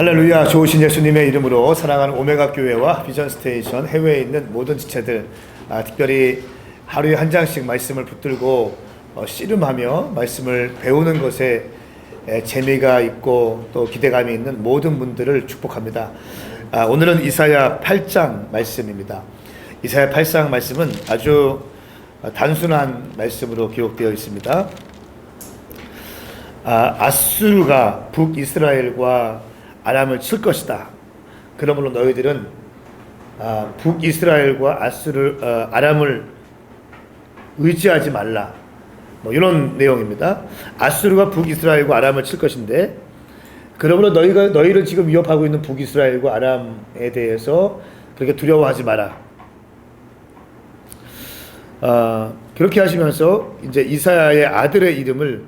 할렐루야. 좋으신 예수님의 이름으로 사랑하는 오메가 교회와 비전 스테이션 해외에 있는 모든 지체들, 특별히 하루에 한 장씩 말씀을 붙들고 씨름하며 말씀을 배우는 것에 재미가 있고 또 기대감이 있는 모든 분들을 축복합니다. 오늘은 이사야 8장 말씀입니다. 이사야 8장 말씀은 아주 단순한 말씀으로 기록되어 있습니다. 아수르가 북이스라엘과 아람을 칠 것이다. 그러므로 너희들은 북이스라엘과 아람을 의지하지 말라. 이런 내용입니다. 아수르가 북이스라엘과 아람을 칠 것인데, 그러므로 너희를 지금 위협하고 있는 북이스라엘과 아람에 대해서 그렇게 두려워하지 마라. 그렇게 하시면서 이제 이사야의 아들의 이름을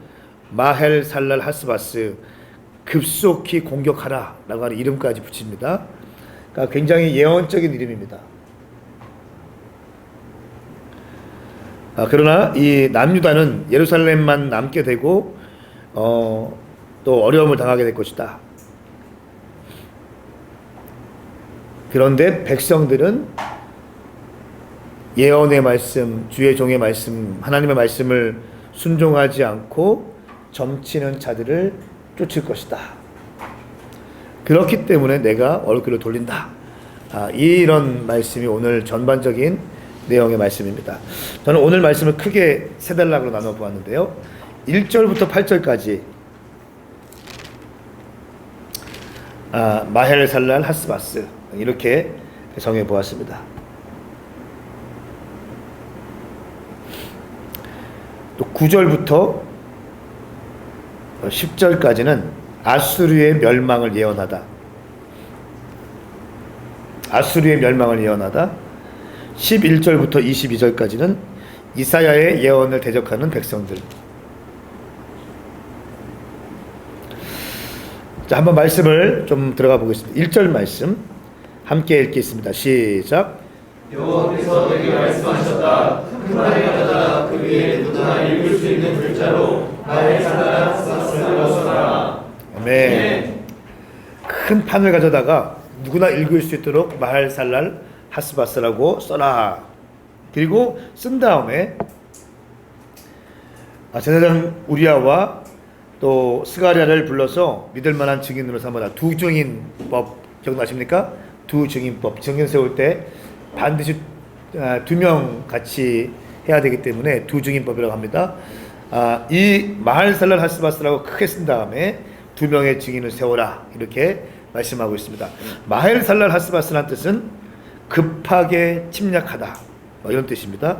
마헬 살랄 하스바스, 급속히 공격하라 라고 하는 이름까지 붙입니다. 그러니까 굉장히 예언적인 이름입니다. 그러나 이 남유다는 예루살렘만 남게 되고 또 어려움을 당하게 될 것이다. 그런데 백성들은 예언의 말씀, 주의 종의 말씀, 하나님의 말씀을 순종하지 않고 점치는 자들을 쫓을 것이다. 그렇기 때문에 내가 얼굴을 돌린다. 이런 말씀이 오늘 전반적인 내용의 말씀입니다. 저는 오늘 말씀을 크게 세 단락으로 나눠 보았는데요. 1절부터 8절까지 마헬 살랄 하스바스, 이렇게 정해 보았습니다. 또 9절부터 10절까지는 아수르의 멸망을 예언하다. 아수르의 멸망을 예언하다. 11절부터 22절까지는 이사야의 예언을 대적하는 백성들. 자, 한번 말씀을 좀 들어가 보겠습니다. 1절 말씀 함께 읽겠습니다. 시작. 여호와께서 내게 말씀하셨다. 큰 판을 가져다 그 위에 누구나 읽을 수 있는 글자로 마헬 살랄 하스바스라고 써라. 아멘. 큰 판을 가져다가 누구나 읽을 수 있도록 마헬 살랄 하스바스라고 써라. 그리고 쓴 다음에 제사장 우리아와 또 스가랴를 불러서 믿을 만한 증인으로 삼아라. 두 증인법 기억나십니까? 두 증인법. 증인 세울 때 반드시 두 명 같이 해야 되기 때문에 두 증인법이라고 합니다. 이 마헬 살랄 하스바스라고 크게 쓴 다음에 두 명의 증인을 세워라, 이렇게 말씀하고 있습니다. 마헬 살랄 하스바스라는 뜻은 급하게 침략하다, 이런 뜻입니다.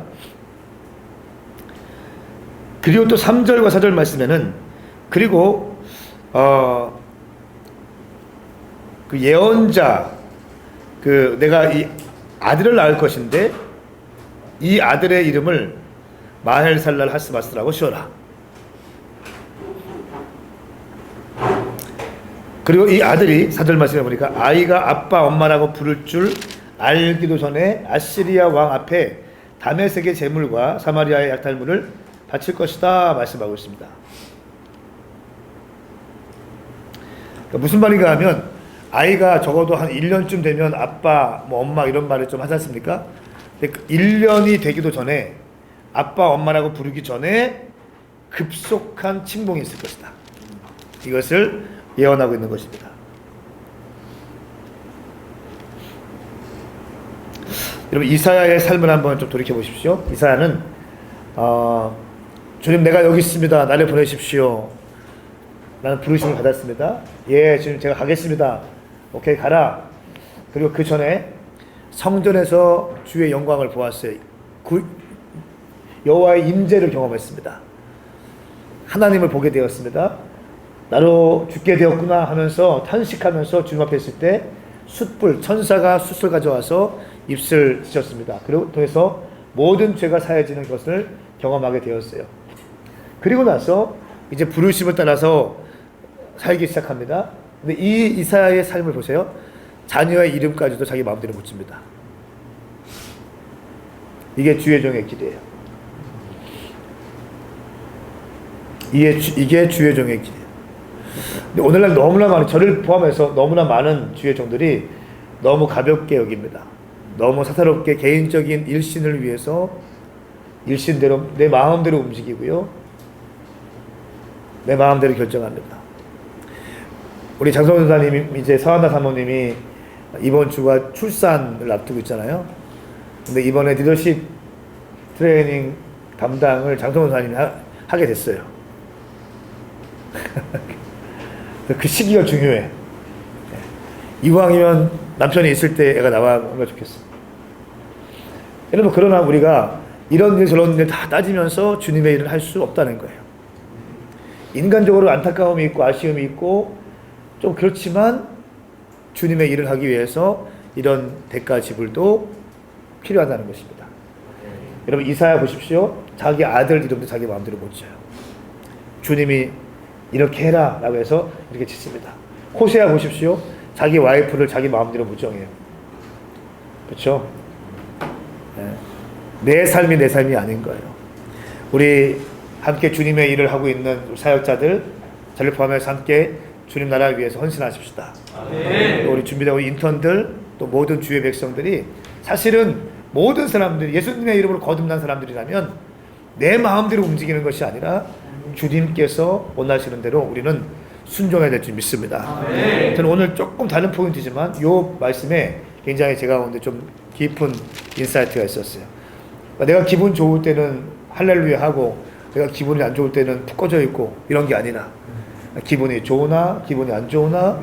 그리고 또 3절과 4절 말씀에는 그리고 그 예언자, 내가 이 아들을 낳을 것인데 이 아들의 이름을 마헬 살랄 하스바스라고 지어라. 그리고 이 아들이 4절 말씀해 보니까 아이가 아빠 엄마라고 부를 줄 알기도 전에 아시리아 왕 앞에 다메섹의 제물과 사마리아의 약탈물을 바칠 것이다 말씀하고 있습니다. 그러니까 무슨 말인가 하면 아이가 적어도 한 1년쯤 되면 아빠, 엄마 이런 말을 좀 하지 않습니까? 1년이 되기도 전에 아빠, 엄마라고 부르기 전에 급속한 침공이 있을 것이다. 이것을 예언하고 있는 것입니다. 여러분, 이사야의 삶을 한번 좀 돌이켜 보십시오. 이사야는 주님, 내가 여기 있습니다. 나를 보내십시오. 나는 부르심을 받았습니다. 예, 주님, 제가 가겠습니다. 오케이, 가라. 그리고 그 전에 성전에서 주의 영광을 보았어요. 여호와의 임재를 경험했습니다. 하나님을 보게 되었습니다. 나로 죽게 되었구나 하면서 탄식하면서 주님 앞에 있을 때 숯불, 천사가 숯을 가져와서 입술 찢었습니다. 그리고 통해서 모든 죄가 사해지는 것을 경험하게 되었어요. 그리고 나서 이제 부르심을 따라서 살기 시작합니다. 근데 이 이사야의 삶을 보세요. 자녀의 이름까지도 자기 마음대로 붙입니다. 이게 주의 종의 길이에요. 이게 주의 종의 길이에요. 근데 오늘날 너무나 많은, 저를 포함해서 너무나 많은 주의 종들이 너무 가볍게 여깁니다. 너무 사사롭게 개인적인 일신을 위해서 일신대로 내 마음대로 움직이고요. 내 마음대로 결정합니다. 우리 장성훈 선사님이 이제 서한나 사모님이 이번 주가 출산을 앞두고 있잖아요. 근데 이번에 리더십 트레이닝 담당을 장성훈 선사님이 하게 됐어요. 그 시기가 중요해. 이왕이면 남편이 있을 때 애가 나와가 좋겠어. 여러분, 그러나 우리가 이런 일 저런 일 다 따지면서 주님의 일을 할 수 없다는 거예요. 인간적으로 안타까움이 있고 아쉬움이 있고 좀 그렇지만 주님의 일을 하기 위해서 이런 대가 지불도 필요하다는 것입니다. 여러분, 이사야 보십시오. 자기 아들 이름도 자기 마음대로 못 지어요. 주님이 이렇게 해라 라고 해서 이렇게 짓습니다. 호세아 보십시오. 자기 와이프를 자기 마음대로 못 정해요. 그렇죠? 내 삶이 내 삶이 아닌 거예요. 우리 함께 주님의 일을 하고 있는 사역자들, 저를 포함해서 함께 주님 나라를 위해서 헌신하십시다. 또 우리 준비되고 인턴들, 또 모든 주의 백성들이, 사실은 모든 사람들이 예수님의 이름으로 거듭난 사람들이라면 내 마음대로 움직이는 것이 아니라 주님께서 원하시는 대로 우리는 순종해야 될 줄 믿습니다. 저는 오늘 조금 다른 포인트지만 이 말씀에 굉장히 제가 오늘 좀 깊은 인사이트가 있었어요. 내가 기분 좋을 때는 할렐루야 하고 내가 기분이 안 좋을 때는 푹 꺼져 있고 이런 게 아니라, 기분이 좋으나 기분이 안 좋으나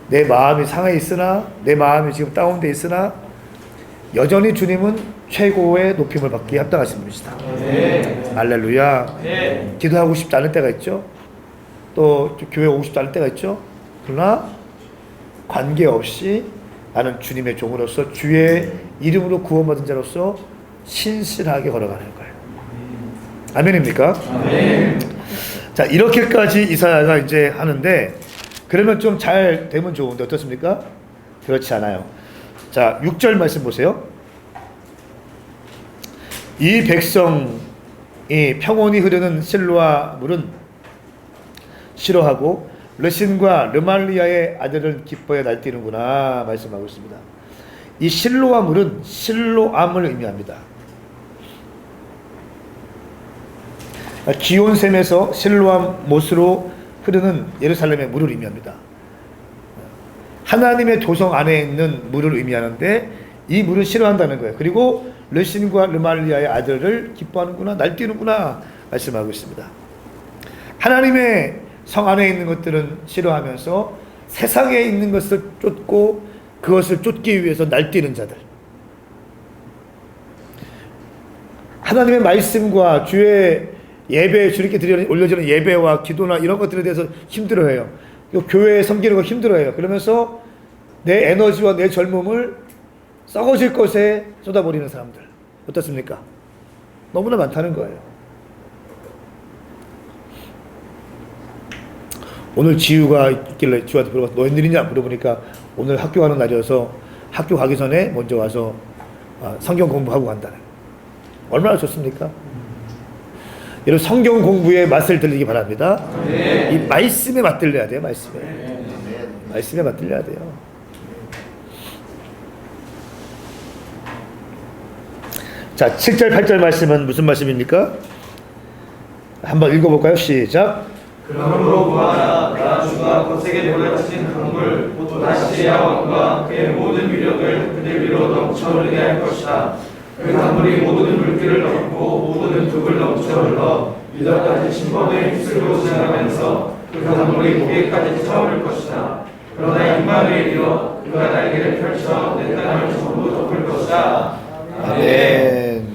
내 마음이 상해 있으나 내 마음이 지금 다운돼 있으나 여전히 주님은 최고의 높임을 받기에 합당하신 분이시다. 할렐루야. 기도하고 싶지 않을 때가 있죠. 또 교회 오고 싶지 않을 때가 있죠. 그러나 관계없이 나는 주님의 종으로서 주의 이름으로 구원받은 자로서 신실하게 걸어가는 거예요. 아멘입니까? 아멘. 자, 이렇게까지 이사야가 이제 하는데, 그러면 좀 잘 되면 좋은데 어떻습니까? 그렇지 않아요. 자, 6절 말씀 보세요. 이 백성이 평온히 흐르는 실로아 물은 싫어하고 르신과 르말리아의 아들은 기뻐해 날뛰는구나 말씀하고 있습니다. 이 실로아 물은 실로암을 의미합니다. 기온샘에서 실로암 못으로 흐르는 예루살렘의 물을 의미합니다. 하나님의 도성 안에 있는 물을 의미하는데 이 물을 싫어한다는 거예요. 그리고 르신과 르말리아의 아들을 기뻐하는구나, 날뛰는구나 말씀하고 있습니다. 하나님의 성 안에 있는 것들은 싫어하면서 세상에 있는 것을 쫓고 그것을 쫓기 위해서 날뛰는 자들, 하나님의 말씀과 주의 예배, 주님께 올려지는 예배와 기도나 이런 것들에 대해서 힘들어해요. 교회에 섬기는 거 힘들어해요. 그러면서 내 에너지와 내 젊음을 썩어질 것에 쏟아버리는 사람들 어떻습니까? 너무나 많다는 거예요. 오늘 지우가 있길래 지우한테 물어봤어. 너 웬일이냐 물어보니까 오늘 학교 가는 날이어서 학교 가기 전에 먼저 와서 성경 공부하고 간다는. 얼마나 좋습니까? 여러분, 성경 공부의 맛을 들리기 바랍니다. 이 말씀에 맛들려야 돼요. 말씀에 맛들려야 돼요. 자, 7절 8절 말씀은 무슨 말씀입니까? 한번 읽어볼까요? 시작. 그러므로 구하라. 나 주가 거세게 몰아치신 강물 곧 아시리아 왕과 그의 모든 위력을 그들 위로 넘쳐흐르게 할 것이다. 그 강물이 모든 물길을 넘고 모든 둑을 넘쳐 흘러 유다까지 침범에 휩쓸고 지나가면서 그 강물이 고개까지 차오를 것이다. 그러나 임마누엘에 이르러 그가 날개를 펼쳐 내 땅을 전부 덮을 것이다. 아멘.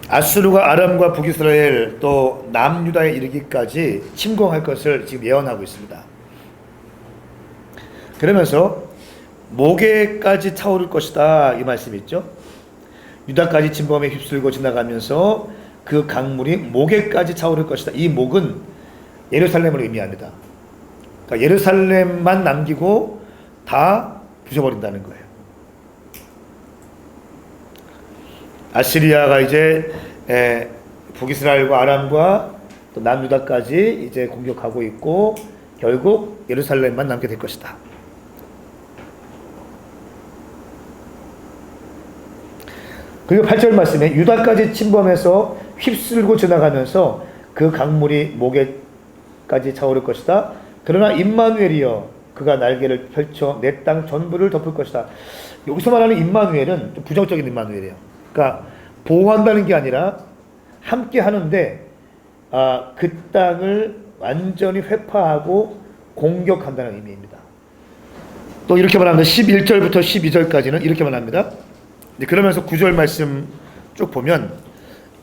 아수르가 아람과 북이스라엘 또 남유다에 이르기까지 침공할 것을 지금 예언하고 있습니다. 그러면서 모개까지 차오를 것이다 이 말씀이 있죠. 유다까지 침범에 휩쓸고 지나가면서 그 강물이 모개까지 차오를 것이다. 이 목은 예루살렘을 의미합니다. 그러니까 예루살렘만 남기고 다 부숴버린다는 거예요. 아시리아가 이제 북이스라엘과 아람과 또 남유다까지 이제 공격하고 있고 결국 예루살렘만 남게 될 것이다. 그리고 8절 말씀에 유다까지 침범해서 휩쓸고 지나가면서 그 강물이 목에까지 차오를 것이다. 그러나 임마누엘이여 그가 날개를 펼쳐 내 땅 전부를 덮을 것이다. 여기서 말하는 임마누엘은 좀 부정적인 임마누엘이에요. 그러니까 보호한다는 게 아니라 함께 하는데 그 땅을 완전히 회파하고 공격한다는 의미입니다. 또 이렇게 말합니다. 11절부터 12절까지는 이렇게 말합니다. 그러면서 9절 말씀 쭉 보면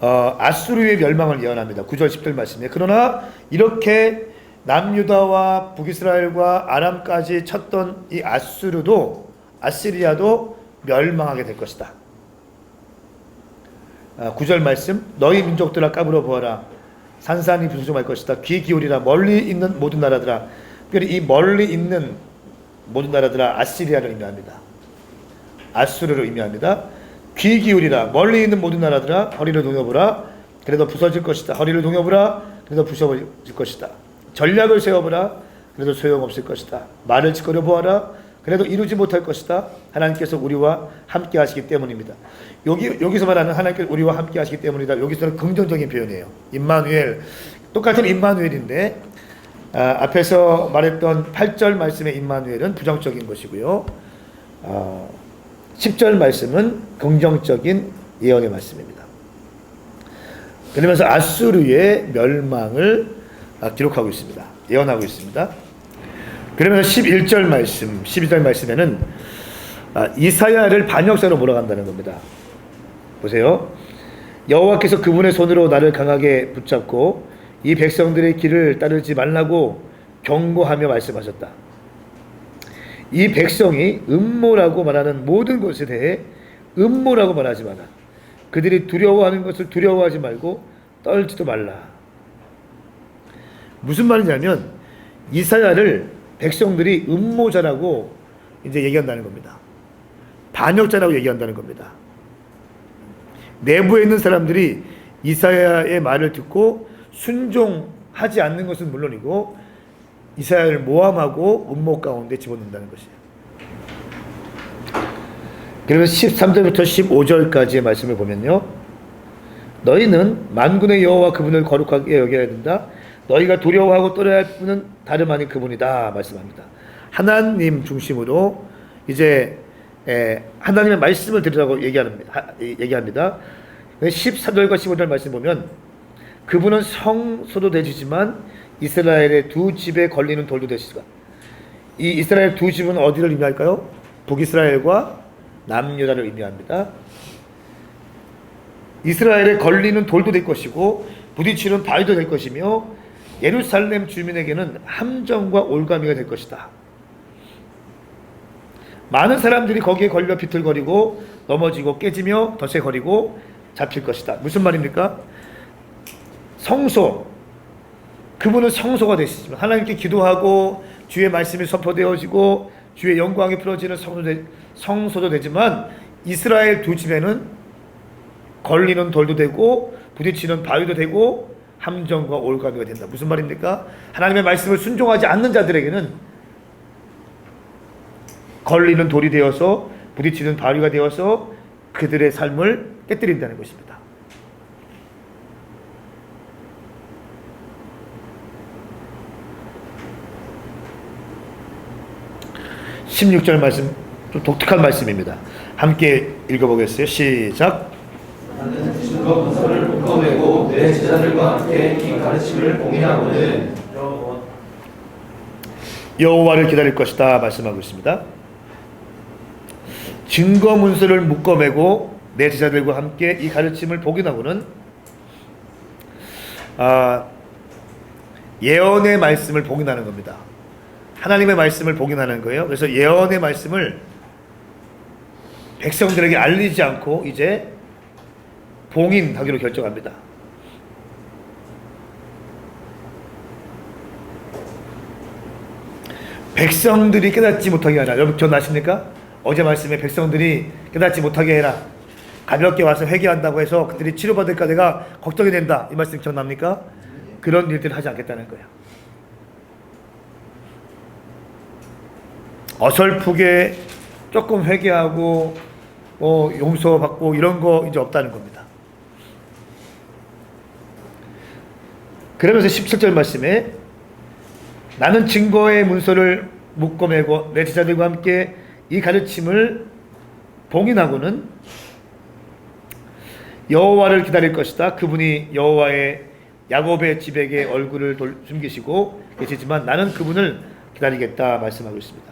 아수르의 멸망을 예언합니다. 9절 10절 말씀에 그러나 이렇게 남유다와 북이스라엘과 아람까지 쳤던 이 아시리아도 멸망하게 될 것이다. 9절 말씀 너희 민족들아 까불어 보아라. 산산이 분수할 것이다. 귀 기울이라. 멀리 있는 모든 나라들아. 특별히 이 멀리 있는 모든 나라들아 아시리아를 의미합니다. 아수르를 의미합니다. 귀 기울이라. 멀리 있는 모든 나라들아 허리를 동여보라. 그래도 부서질 것이다. 허리를 동여보라. 그래도 부서질 것이다. 전략을 세워보라. 그래도 소용없을 것이다. 말을 짓거려 보아라. 그래도 이루지 못할 것이다. 하나님께서 우리와 함께 하시기 때문입니다. 여기서 말하는 하나님께서 우리와 함께 하시기 때문이다. 여기서는 긍정적인 표현이에요. 임마누엘. 똑같은 임마누엘인데 앞에서 말했던 8절 말씀의 임마누엘은 부정적인 것이고요. 10절 말씀은 긍정적인 예언의 말씀입니다. 그러면서 아수르의 멸망을 기록하고 있습니다. 예언하고 있습니다. 그러면서 11절 말씀, 12절 말씀에는 이사야를 반역자로 몰아간다는 겁니다. 보세요. 여호와께서 그분의 손으로 나를 강하게 붙잡고 이 백성들의 길을 따르지 말라고 경고하며 말씀하셨다. 이 백성이 음모라고 말하는 모든 것에 대해 음모라고 말하지 마라. 그들이 두려워하는 것을 두려워하지 말고 떨지도 말라. 무슨 말이냐면 이사야를 백성들이 음모자라고 이제 얘기한다는 겁니다. 반역자라고 얘기한다는 겁니다. 내부에 있는 사람들이 이사야의 말을 듣고 순종하지 않는 것은 물론이고 이사야를 모함하고 음모 가운데 집어넣는다는 것이에요. 그러면서 13절부터 15절까지의 말씀을 보면요. 너희는 만군의 여호와 그분을 거룩하게 여겨야 된다. 너희가 두려워하고 떨어야 할 분은 다름 아닌 그분이다 말씀합니다. 하나님 중심으로 이제 하나님의 말씀을 들으라고 얘기합니다. 13절과 15절 말씀 보면 그분은 성소도 되시지만 이스라엘의 두 집에 걸리는 돌도 되시다. 이 이스라엘 두 집은 어디를 의미할까요? 북이스라엘과 남유다를 의미합니다. 이스라엘에 걸리는 돌도 될 것이고 부딪히는 바위도 될 것이며 예루살렘 주민에게는 함정과 올가미가 될 것이다. 많은 사람들이 거기에 걸려 비틀거리고 넘어지고 깨지며 덫에거리고 잡힐 것이다. 무슨 말입니까? 성소, 그분은 성소가 되시지만 하나님께 기도하고 주의 말씀이 선포되어지고 주의 영광이 풀어지는 성소도 되지만 이스라엘 두 집에는 걸리는 돌도 되고 부딪히는 바위도 되고 함정과 올가미가 된다. 무슨 말입니까? 하나님의 말씀을 순종하지 않는 자들에게는 걸리는 돌이 되어서 부딪히는 바위가 되어서 그들의 삶을 깨뜨린다는 것입니다. (16절) 말씀 좀 독특한 말씀입니다. 함께 읽어보겠어요. 시작. 나는 증거 문서를 묶어매고 내 제자들과 함께 이 가르침을 봉인하고는 여호와를 기다릴 것이다 말씀하고 있습니다. 증거 문서를 묶어매고 내 제자들과 함께 이 가르침을 복인하고는 예언의 말씀을 복인하는 겁니다. 하나님의 말씀을 복인하는 거예요. 그래서 예언의 말씀을 백성들에게 알리지 않고 이제 봉인하기로 결정합니다. 백성들이 깨닫지 못하게 하라. 여러분 기억나십니까? 어제 말씀에 백성들이 깨닫지 못하게 해라. 가볍게 와서 회개한다고 해서 그들이 치료받을까 내가 걱정이 된다. 이 말씀 기억납니까? 그런 일들을 하지 않겠다는 거예요. 어설프게 조금 회개하고 용서받고 이런 거 이제 없다는 겁니다. 그러면서 17절 말씀에 나는 증거의 문서를 묶어매고 내 제자들과 함께 이 가르침을 봉인하고는 여호와를 기다릴 것이다. 그분이 여호와의 야곱의 집에게 얼굴을 숨기시고 계시지만 나는 그분을 기다리겠다 말씀하고 있습니다.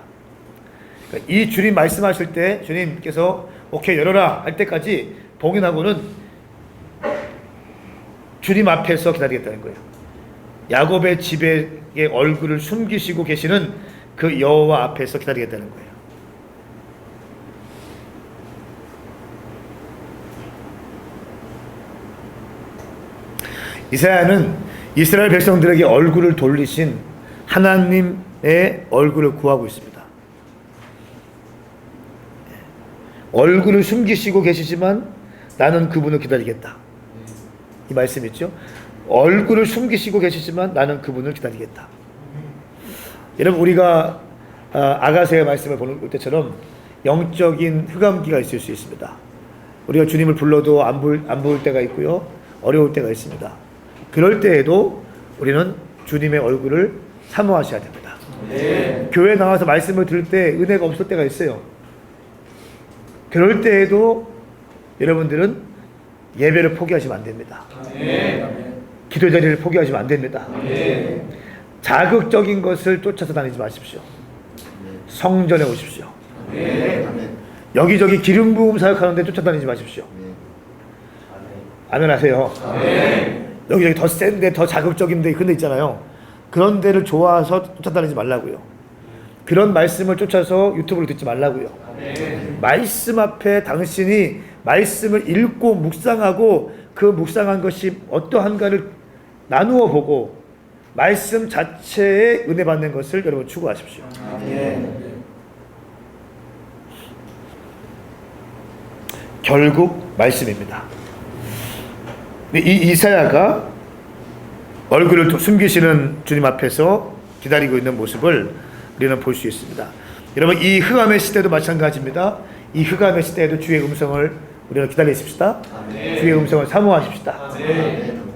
그러니까 이 주님 말씀하실 때 주님께서 오케이 열어라 할 때까지 봉인하고는 주님 앞에서 기다리겠다는 거예요. 야곱의 집에 얼굴을 숨기시고 계시는 그 여호와 앞에서 기다리겠다는 거예요. 이사야는 이스라엘 백성들에게 얼굴을 돌리신 하나님의 얼굴을 구하고 있습니다. 얼굴을 숨기시고 계시지만 나는 그분을 기다리겠다. 이 말씀 있죠? 얼굴을 숨기시고 계시지만 나는 그분을 기다리겠다. 여러분 우리가 아가서의 말씀을 볼 때처럼 영적인 흑암기가 있을 수 있습니다. 우리가 주님을 불러도 안 부을 때가 있고요. 어려울 때가 있습니다. 그럴 때에도 우리는 주님의 얼굴을 사모하셔야 됩니다. 네. 교회 나와서 말씀을 들을 때 은혜가 없을 때가 있어요. 그럴 때에도 여러분들은 예배를 포기하시면 안 됩니다. 네. 기도 자리를 포기하시면 안 됩니다. 네. 자극적인 것을 쫓아서 다니지 마십시오. 성전에 오십시오. 네. 여기저기 기름 부음 사역하는데 쫓아다니지 마십시오. 아멘 하세요. 네. 여기저기 더 센데 더 자극적인데 그런 데 있잖아요. 그런 데를 좋아서 쫓아다니지 말라고요. 그런 말씀을 쫓아서 유튜브로 듣지 말라고요. 네. 말씀 앞에 당신이 말씀을 읽고 묵상하고 그 묵상한 것이 어떠한가를 나누어 보고 말씀 자체에 은혜 받는 것을 여러분 추구하십시오. 네. 결국 말씀입니다. 이 이사야가 얼굴을 숨기시는 주님 앞에서 기다리고 있는 모습을 우리는 볼 수 있습니다. 여러분 이 흑암의 시대도 마찬가지입니다. 이 흑암의 시대에도 주의 음성을 우리는 기다리십시다. 아멘. 주의 음성을 사모하십시다. 아멘.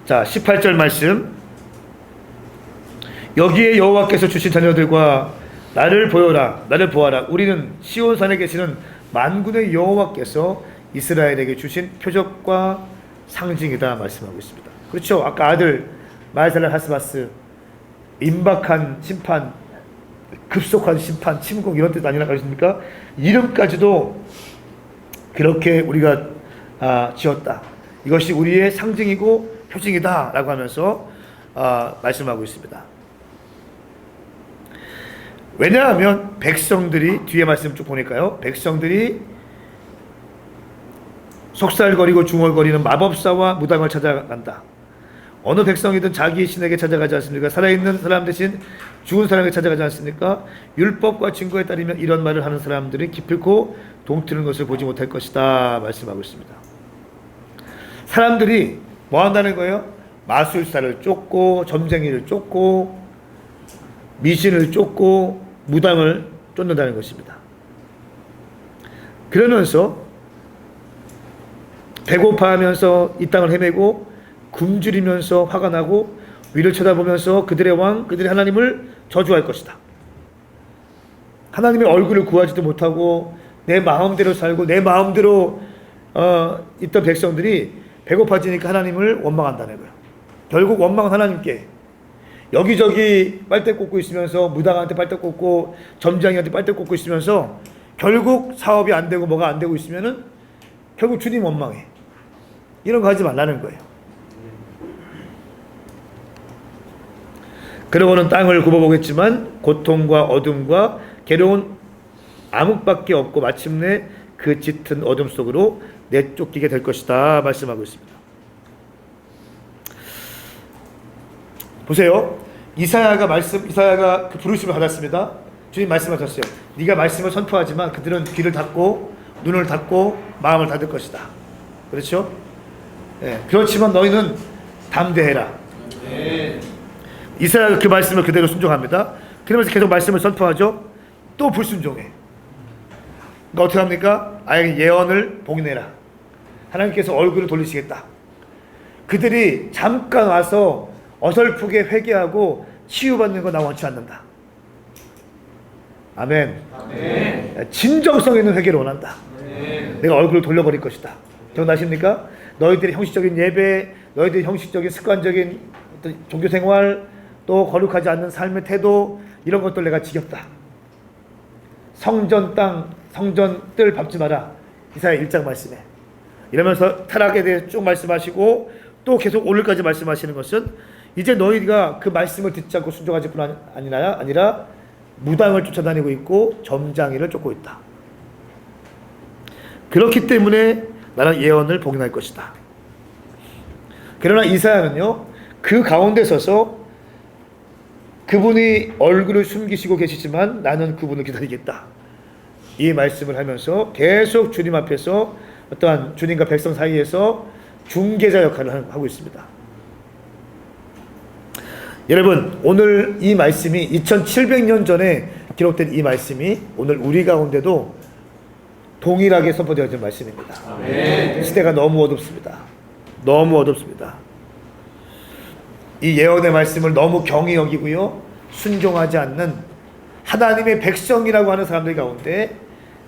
자 18절 말씀 여기에 여호와께서 주신 자녀들과 나를 보여라 나를 보아라 우리는 시온산에 계시는 만군의 여호와께서 이스라엘에게 주신 표적과 상징이다 말씀하고 있습니다. 그렇죠. 아까 아들 마에살랄 하스바스 임박한 심판, 급속한 심판, 침공 이런 뜻 아니라 그러십니까? 이름까지도 그렇게 우리가 지었다. 이것이 우리의 상징이고 표징이다 라고 하면서 말씀하고 있습니다. 왜냐하면 백성들이 뒤에 말씀 쭉 보니까요. 백성들이 속살거리고 중얼거리는 마법사와 무당을 찾아간다. 어느 백성이든 자기 신에게 찾아가지 않습니까? 살아있는 사람 대신 죽은 사람에게 찾아가지 않습니까? 율법과 증거에 따르면 이런 말을 하는 사람들이 기필코 동트는 것을 보지 못할 것이다 말씀하고 있습니다. 사람들이 뭐 한다는 거예요? 마술사를 쫓고 점쟁이를 쫓고 미신을 쫓고 무당을 쫓는다는 것입니다. 그러면서 배고파하면서 이 땅을 헤매고 굶주리면서 화가 나고 위를 쳐다보면서 그들의 왕, 그들의 하나님을 저주할 것이다. 하나님의 얼굴을 구하지도 못하고 내 마음대로 살고 내 마음대로 있던 백성들이 배고파지니까 하나님을 원망한다는 거예요. 결국 원망은 하나님께 여기저기 빨대 꽂고 있으면서 무당한테 빨대 꽂고 점장이한테 빨대 꽂고 있으면서 결국 사업이 안 되고 뭐가 안 되고 있으면은 결국 주님 원망해. 이런 거 하지 말라는 거예요. 그러고는 땅을 굽어보겠지만 고통과 어둠과 괴로운 암흑밖에 없고 마침내 그 짙은 어둠 속으로 내쫓기게 될 것이다 말씀하고 있습니다. 보세요. 이사야가 그 부르심을 받았습니다. 주님 말씀하셨어요. 네가 말씀을 선포하지만 그들은 귀를 닫고 눈을 닫고 마음을 닫을 것이다. 그렇죠? 예, 그렇지만 너희는 담대해라. 이사야가 그 말씀을 그대로 순종합니다. 그러면서 계속 말씀을 선포하죠. 또 불순종해. 그러니까 어떻게 합니까? 아예 예언을 봉인해라. 하나님께서 얼굴을 돌리시겠다. 그들이 잠깐 와서 어설프게 회개하고 치유받는 거 나 원치 않는다. 아멘. 진정성 있는 회개를 원한다. 내가 얼굴을 돌려버릴 것이다. 기억나십니까? 너희들의 형식적인 예배, 너희들의 형식적인 습관적인 어떤 종교생활, 또 거룩하지 않는 삶의 태도, 이런 것들 내가 지겹다. 성전 땅, 성전 뜰 밟지 마라. 이사야 1장 말씀에. 이러면서 타락에 대해 쭉 말씀하시고 또 계속 오늘까지 말씀하시는 것은 이제 너희가 그 말씀을 듣지 않고 순종하지 뿐 아니라 무당을 쫓아다니고 있고 점장이를 쫓고 있다. 그렇기 때문에 나는 예언을 봉인할 것이다. 그러나 이사야는요, 그 가운데 서서 그분이 얼굴을 숨기시고 계시지만 나는 그분을 기다리겠다. 이 말씀을 하면서 계속 주님 앞에서 어떠한 주님과 백성 사이에서 중개자 역할을 하고 있습니다. 여러분, 오늘 이 말씀이 2700년 전에 기록된 이 말씀이 오늘 우리 가운데도 동일하게 선포되어진 말씀입니다. 아멘. 시대가 너무 어둡습니다. 너무 어둡습니다. 이 예언의 말씀을 너무 경히 여기고요, 순종하지 않는 하나님의 백성이라고 하는 사람들 가운데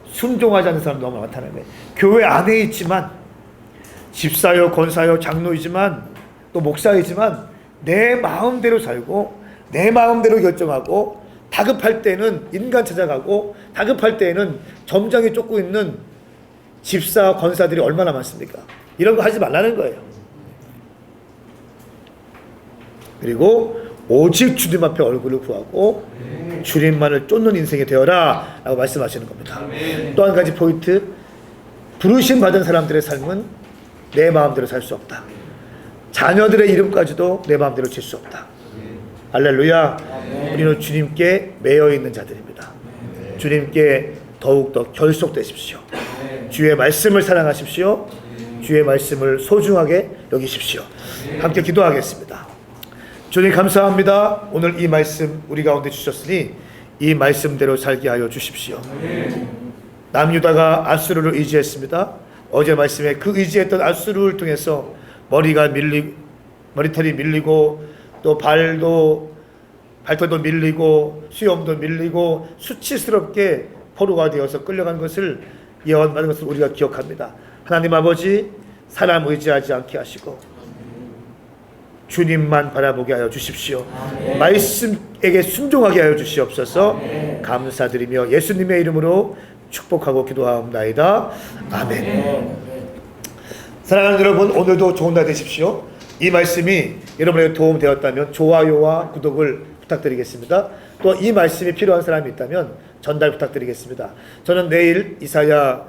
순종하지 않는 사람이 너무 많다는 거예요. 교회 안에 있지만, 집사요, 권사요, 장로이지만, 또 목사이지만 내 마음대로 살고 내 마음대로 결정하고, 다급할 때는 인간 찾아가고 다급할 때는 점장이 쫓고 있는 집사, 권사들이 얼마나 많습니까? 이런 거 하지 말라는 거예요. 그리고 오직 주님 앞에 얼굴을 구하고 주님만을 쫓는 인생이 되어라 라고 말씀하시는 겁니다. 또 한 가지 포인트, 부르심 받은 사람들의 삶은 내 마음대로 살 수 없다. 자녀들의 이름까지도 내 마음대로 칠 수 없다. 할렐루야. 우리는 주님께 매여 있는 자들입니다. 주님께 더욱더 결속되십시오. 주의 말씀을 사랑하십시오. 주의 말씀을 소중하게 여기십시오. 함께 기도하겠습니다. 주님 감사합니다. 오늘 이 말씀 우리 가운데 주셨으니 이 말씀대로 살게 하여 주십시오. 남유다가 앗수르를 의지했습니다. 어제 말씀에 그 의지했던 앗수르를 통해서 머리털이 밀리고 또 발톱도 밀리고 수염도 밀리고 수치스럽게 포로가 되어서 끌려간 것을 예언받은 것을 우리가 기억합니다. 하나님 아버지, 사람 의지하지 않게 하시고 주님만 바라보게 하여 주십시오. 말씀에게 순종하게 하여 주시옵소서. 감사드리며 예수님의 이름으로 축복하고 기도하옵나이다. 아멘. 사랑하는 여러분, 오늘도 좋은 날 되십시오. 이 말씀이 여러분에게 도움 되었다면 좋아요와 구독을 부탁드리겠습니다. 또 이 말씀이 필요한 사람이 있다면 전달 부탁드리겠습니다. 저는 내일 이사야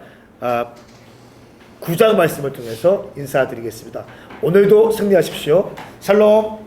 9장 말씀을 통해서 인사드리겠습니다. 오늘도 승리하십시오. 샬롬.